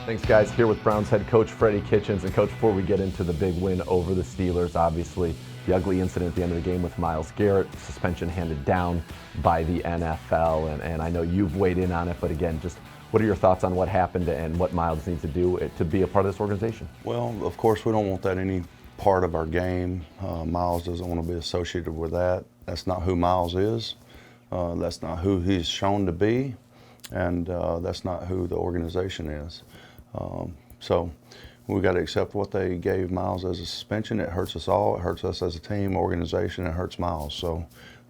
Thanks, guys. Here with Browns head coach Freddie Kitchens. And Coach, before we get into the big win over the Steelers, obviously the ugly incident at the end of the game with Myles Garrett, suspension handed down by the NFL. And I know you've weighed in on it, but again, just what are your thoughts on what happened and what Myles needs to do to be a part of this organization? Well, of course, we don't want that any part of our game. Myles doesn't want to be associated with that. That's not who Myles is. That's not who he's shown to be. And that's not who the organization is. So we've got to accept what they gave Myles as a suspension. It hurts us all. It hurts us as a team, organization. It hurts Myles. So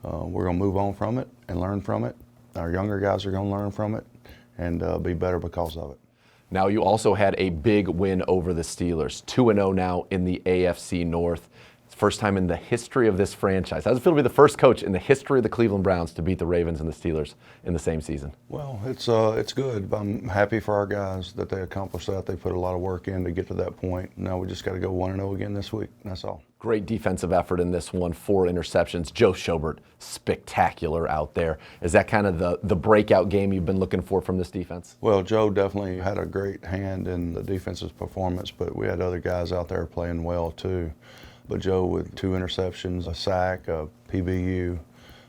we're going to move on from it and learn from it. Our younger guys are going to learn from it and be better because of it. Now, you also had a big win over the Steelers, 2-0 now in the AFC North. First time in the history of this franchise. How does it feel to be the first coach in the history of the Cleveland Browns to beat the Ravens and the Steelers in the same season? Well, it's good. I'm happy for our guys that they accomplished that. They put a lot of work in to get to that point. Now we just got to go 1-0 again this week. That's all. Great defensive effort in this one, 4 interceptions. Joe Schobert, spectacular out there. Is that kind of the breakout game you've been looking for from this defense? Well, Joe definitely had a great hand in the defensive performance, but we had other guys out there playing well too. But Joe with 2 interceptions, a sack, a PBU,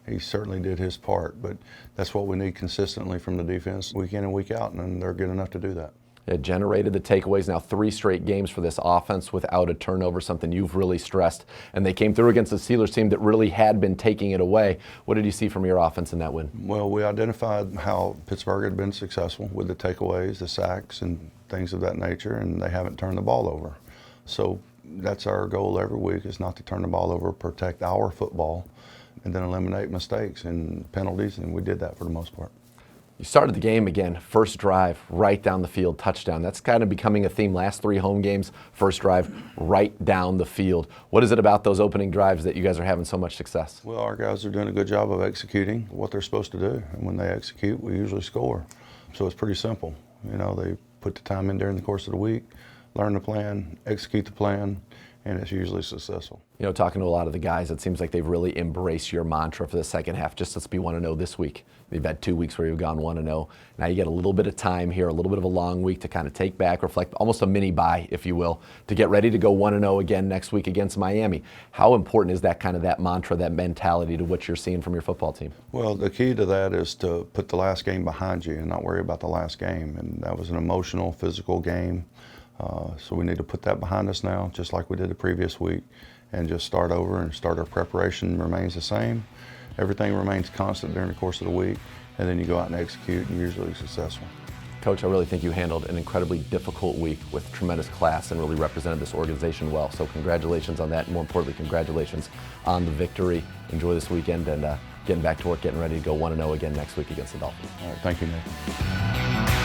he certainly did his part. But that's what we need consistently from the defense week in and week out, and they're good enough to do that. It generated the takeaways. Now 3 straight games for this offense without a turnover, something you've really stressed. And they came through against the Steelers team that really had been taking it away. What did you see from your offense in that win? Well, we identified how Pittsburgh had been successful with the takeaways, the sacks, and things of that nature, and they haven't turned the ball over. So that's our goal every week, is not to turn the ball over, protect our football, and then eliminate mistakes and penalties, and we did that for the most part. You started the game again, first drive, right down the field, touchdown. That's kind of becoming a theme. Last 3 home games, first drive, right down the field. What is it about those opening drives that you guys are having so much success? Well, our guys are doing a good job of executing what they're supposed to do, and when they execute, we usually score. So it's pretty simple. You know, they put the time in during the course of the week, learn the plan, execute the plan, and it's usually successful. You know, talking to a lot of the guys, it seems like they've really embraced your mantra for the second half. Just let's be 1-0 this week. You've had 2 weeks where you've gone 1-0. Now you get a little bit of time here, a little bit of a long week to kind of take back, reflect, almost a mini bye, if you will, to get ready to go 1-0 again next week against Miami. How important is that kind of that mantra, that mentality to what you're seeing from your football team? Well, the key to that is to put the last game behind you and not worry about the last game. And that was an emotional, physical game. So we need to put that behind us now, just like we did the previous week, and just start over and start our preparation remains the same. Everything remains constant during the course of the week, and then you go out and execute, and you're usually successful. Coach, I really think you handled an incredibly difficult week with tremendous class and really represented this organization well. So congratulations on that, and more importantly, congratulations on the victory. Enjoy this weekend and getting back to work, getting ready to go 1-0 again next week against the Dolphins. All right, thank you, Nathan.